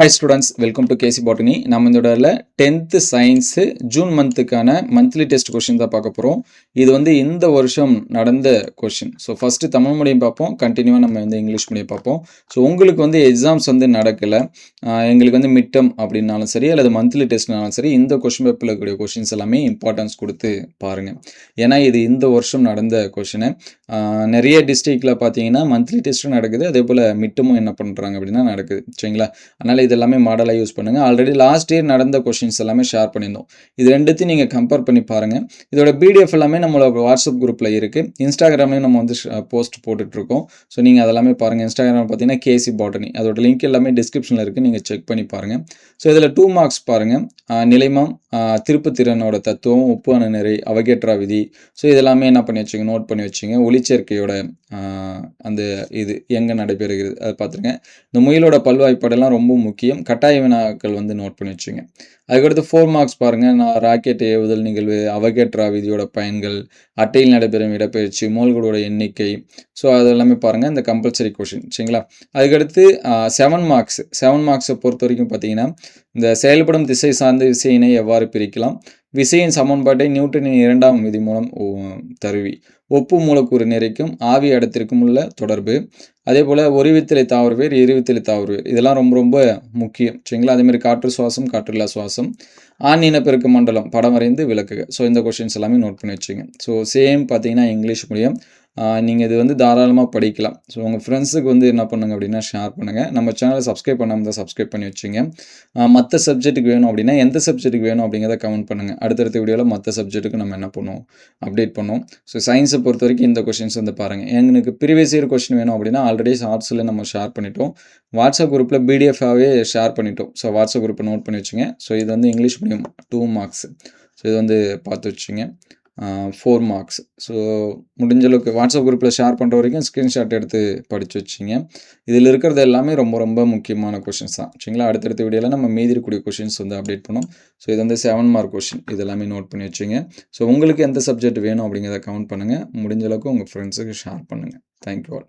Hi students, welcome to KC botany. நம்ம இந்த இடத்துல 10th சயின்ஸு ஜூன் மந்த்துக்கான மந்த்லி டெஸ்ட் கொஷின் தான் பார்க்க போகிறோம். இது இந்த வருஷம் நடந்த question. So first Tamil medium பார்ப்போம், கண்டினியூவாக நம்ம இங்கிலீஷ் மீடியம் பார்ப்போம். ஸோ உங்களுக்கு எக்ஸாம்ஸ் நடக்கலை, எங்களுக்கு மிட் டேர்ம் அப்படின்னாலும் சரி அல்லது மந்த்லி டெஸ்ட்னாலும் சரி, இந்த கொஷின் பேப்பரில் இருக்கக்கூடிய கொஷின்ஸ் எல்லாமே இம்பார்ட்டன்ஸ் கொடுத்து பாருங்கள். ஏன்னா இது இந்த வருஷம் நடந்த கொஷினு. நிறைய டிஸ்ட்ரிக்டில் பார்த்தீங்கன்னா மந்த்லி டெஸ்ட்டும் நடக்குது, அதே போல் மிட் டேர்மும் என்ன பண்ணுறாங்க அப்படின்னா நடக்குது. சரிங்களா? அதனால் இது எல்லாமே மாடலாக யூஸ் பண்ணுங்கள். ஆல்ரெடி லாஸ்ட் இயர் நடந்த கொஷின்ஸ் எல்லாமே ஷேர் பண்ணியிருந்தோம். இது ரெண்டுத்தையும் நீங்கள் கம்பேர் பண்ணி பாருங்கள். இதோட பிடிஎஃப் எல்லாமே நம்மளோட வாட்ஸ்அப் குரூப்பில் இருக்குது. இன்ஸ்டாகிராம்லேயும் நம்ம போஸ்ட் போட்டுட்ருக்கோம். ஸோ நீங்கள் அதெல்லாமே பாருங்கள். இன்ஸ்டாகிராம் பார்த்தீங்கன்னா கேசி பாட்டனி, அதோட லிங்க் எல்லாமே டிஸ்கிரிப்ஷனில் இருக்குது, நீங்கள் செக் பண்ணி பாருங்கள். ஸோ இதில் 2 மார்க்ஸ் பாருங்கள். நிலைமம், திருப்புத்திறனோட தத்துவம், உப்பு அணு நிறை, அவகேட்ரா விதி. ஸோ இதெல்லாமே என்ன பண்ணி வச்சுங்க, நோட் பண்ணி வச்சுங்க. ஒளிச்சேர்க்கையோட அந்த இது எங்கே நடைபெறுகிறது அதை பார்த்துருங்க. இந்த முயலோட பல்வாய்ப்பாடெல்லாம் ரொம்ப முக்கியம். கட்டாய வினாக்கள் நோட் பண்ணி வச்சுங்க. அதுக்கடுத்து 4 மார்க்ஸ் பாருங்கள். ராக்கெட் ஏவுதல் நிகழ்வு, அவகேட்ரா விதியோட பயன்கள், அட்டையில் நடைபெறும் இடப்பெயர்ச்சி, மோல்களோட எண்ணிக்கை. ஸோ அது எல்லாமே பாருங்கள், இந்த கம்பல்சரி கொஷின். சரிங்களா? அதுக்கடுத்து 7 மார்க்ஸை பொறுத்த வரைக்கும் பார்த்தீங்கன்னா, இந்த செயல்படும் திசை சார்ந்த விசையினை எவ்வாறு பிரிக்கலாம், விசையின் சமன்பாட்டை நியூட்டனின் 2ஆம் விதி மூலம் தருவி, ஒப்பு மூலக்கூறு நிறைக்கும் ஆவி அடத்திற்கும் உள்ள தொடர்பு, அதே போல் ஒருவித்தலை தாவரவேர், இருவித்தலை தாவரவேர், இதெல்லாம் ரொம்ப ரொம்ப முக்கியம். சரிங்களா? அதேமாதிரி காற்று சுவாசம், காற்றில்லா சுவாசம், ஆண் இனப்பெருக்க மண்டலம் படம் வரைந்து விளக்குக. ஸோ இந்த கொஷின்ஸ் எல்லாமே நோட் பண்ணி வச்சுங்க. ஸோ சேம் பார்த்தீங்கன்னா இங்கிலீஷ் மீடியம். நீங்கள் இது தாராளமாக படிக்கலாம். ஸோ உங்கள் ஃப்ரெண்ட்ஸுக்கு என்ன பண்ணுங்கள் அப்படின்னா ஷேர் பண்ணுங்கள். நம்ம சேனலை சப்ஸ்கிரைப் பண்ணாமல் தான் சப்ஸ்கிரைப் பண்ணி வச்சுங்க. மற்ற சப்ஜெக்ட்டுக்கு வேணும் அப்படின்னா எந்த சப்ஜெக்ட்டுக்கு வேணும் அப்படிங்கிறத கமெண்ட் பண்ணுங்கள். அடுத்தடுத்த வீடியோவில் மற்ற சப்ஜெக்ட்டுக்கு நம்ம என்ன பண்ணுவோம், அப்டேட் பண்ணுவோம். ஸோ சயின்ஸை பொறுத்த வரைக்கும் இந்த கொஷின்ஸ் பாருங்கள். எனக்கு ப்ரீவியஸ் இயர் கொஷின் வேணும் அப்படின்னா ஆல்ரெடி ஷார்ட்ஸில் நம்ம ஷேர் பண்ணிட்டோம். வாட்ஸ்அப் குரூப்பில் பிடிஎஃபாகவே ஷேர் பண்ணிட்டோம். ஸோ வாட்ஸ்அப் குரூப்பை நோட் பண்ணி வச்சுங்க. ஸோ இது இங்கிலீஷ் மீடியம் 2 மார்க்ஸ். ஸோ இது பார்த்து வச்சுங்க. 4 மார்க்ஸ். ஸோ முடிஞ்ச அளவுக்கு வாட்ஸ்அப் குரூப்பில் ஷேர் பண்ணுற வரைக்கும் ஸ்க்ரீன்ஷாட் எடுத்து படித்து வச்சிங்க. இதில் இருக்கிறது எல்லாமே ரொம்ப ரொம்ப முக்கியமான கொஷின்ஸ் தான். சரிங்களா? அடுத்தடுத்த வீடியோவில் நம்ம மீதி இருக்கக்கூடிய கொஷின்ஸ் அப்டேட் பண்ணோம். ஸோ இது 7 மார்க் கொஷின். இது எல்லாமே நோட் பண்ணி வச்சுங்க. ஸோ உங்களுக்கு எந்த சப்ஜெக்ட் வேணும் அப்படிங்கிறத கமெண்ட் பண்ணுங்கள். முடிஞ்ச அளவுக்கு உங்கள் ஃப்ரெண்ட்ஸுக்கு ஷேர் பண்ணுங்கள். Thank you all.